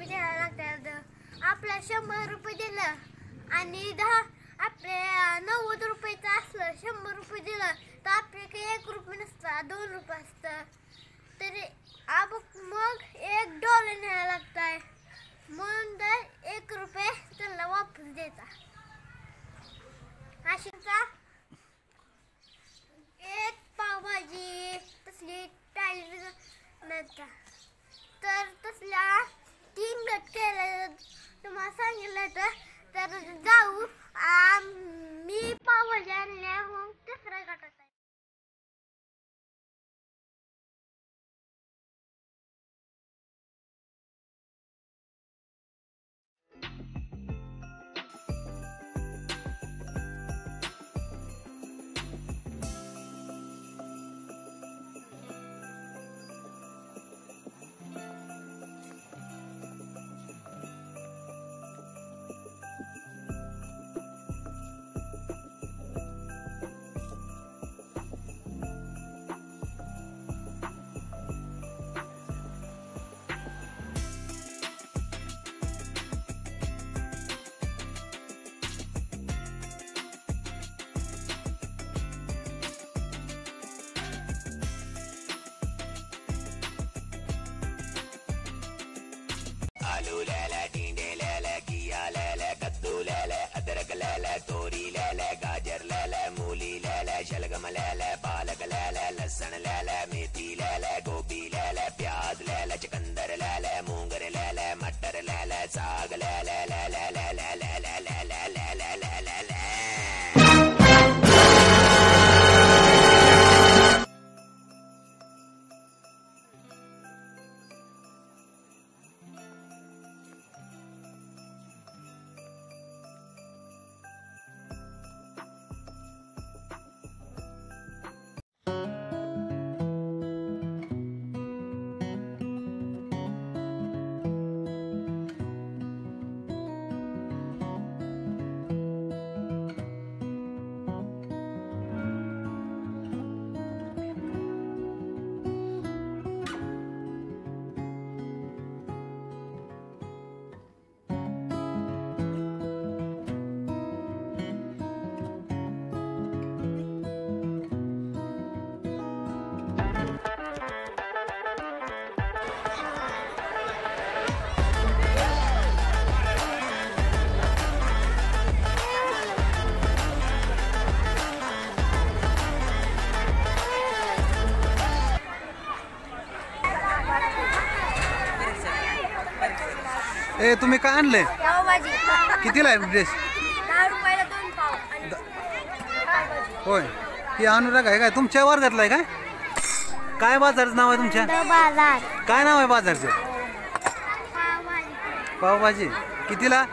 रुपये द्यायला लागतात. आपल्या 100 रुपये दिलं आणि 10 आपल्या 90 रुपयाचं असलं 100 रुपये दिलं तर आपल्याकडे 1 रुपये नसतं, 2 रुपये असतं. तरी मग $1 न्यायला लागताय म्हणून तर 1 रुपये त्यांना वापस द्यायचा. अशीचा एक पावभाजी तसली टाळी नव्हता तर तसल्या 3 गट केलं तुम्हाला सांगितलं तर जाऊ. मी पावभाजी आणल्या मग 3ऱ्या गटात आलू ले ले, टींडे ले ले, घिया ले ले, कद्दू ले ले, अदरक ले ले, तोरी ले ले, गाजर ले ले, मूली ले ले, शलगम ले ले, पालक ले ले, लहसुन ले ले, मेथी ले ले, गोभी ले ले, प्याज ले ले, चुकंदर ले ले, मूंगर ले ले, मटर ले ले, साग ले ले ले ले ले ले ले ले ले ले ले ले ले ले ले। ए तुम्ही काय आणलंय? पावभाजी. कितीला आहे ड्रेस? 10 रुपयाला 2 पाव. होय, ही अनुराग आहे काय तुमच्या वर्गातला आहे काय? काय बाजारचं नाव आहे तुमच्या? बाजार. काय नाव आहे बाजारचं? पावभाजी. पावभाजी कितीला?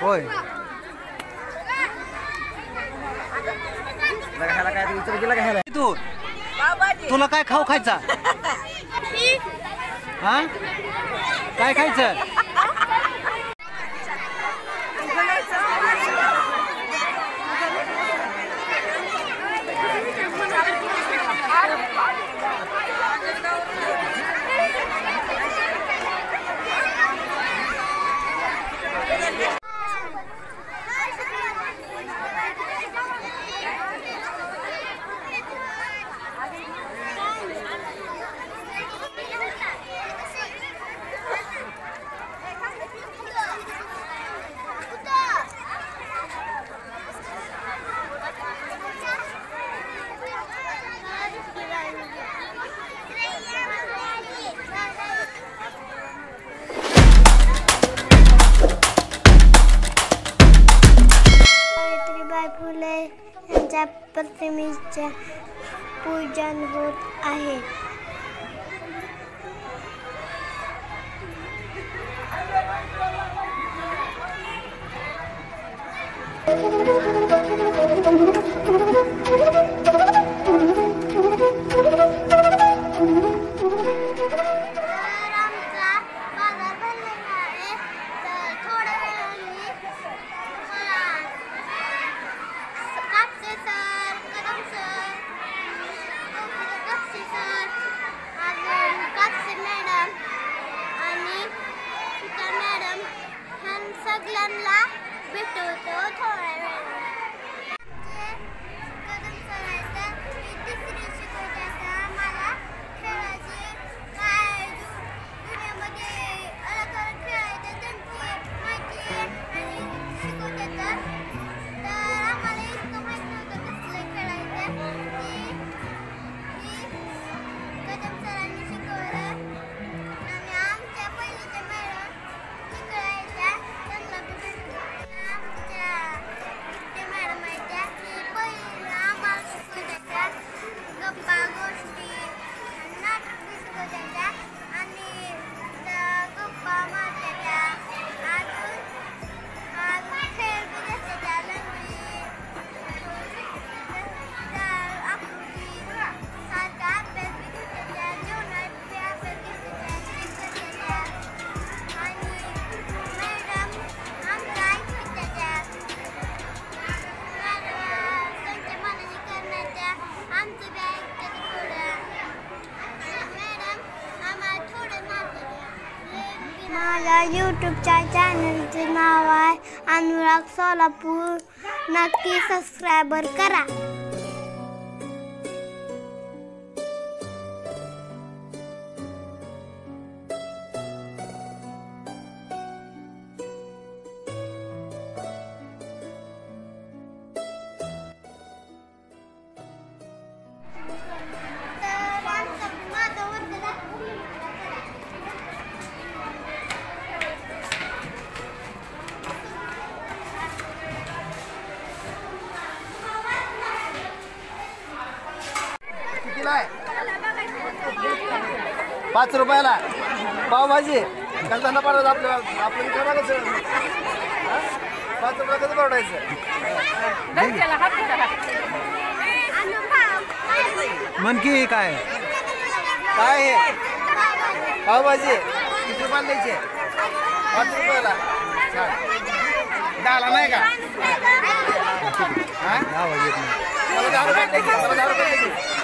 होय. तू तुला काय खाऊ खायचा? हा काय खायचं? फुले यांच्या प्रतिमेचे पूजन होत आहे. सर माझ्या यूट्यूबच्या चॅनलचे नाव आहे अनुराग सोलापूर. नक्की सबस्क्राईबर करा. कितीला आहे? 5 रुपयाला पावभाजी. धंदा पडत आपल्याला आपलं करा कसं 5 रुपया कसं परवडायचं? मनकी काय काय आहे पावभाजी किती रुपयाला द्यायचे? 5 रुपयाला. दहाला नाही का? आवाज येत नाही. मला 10 रुपये द्यायचे.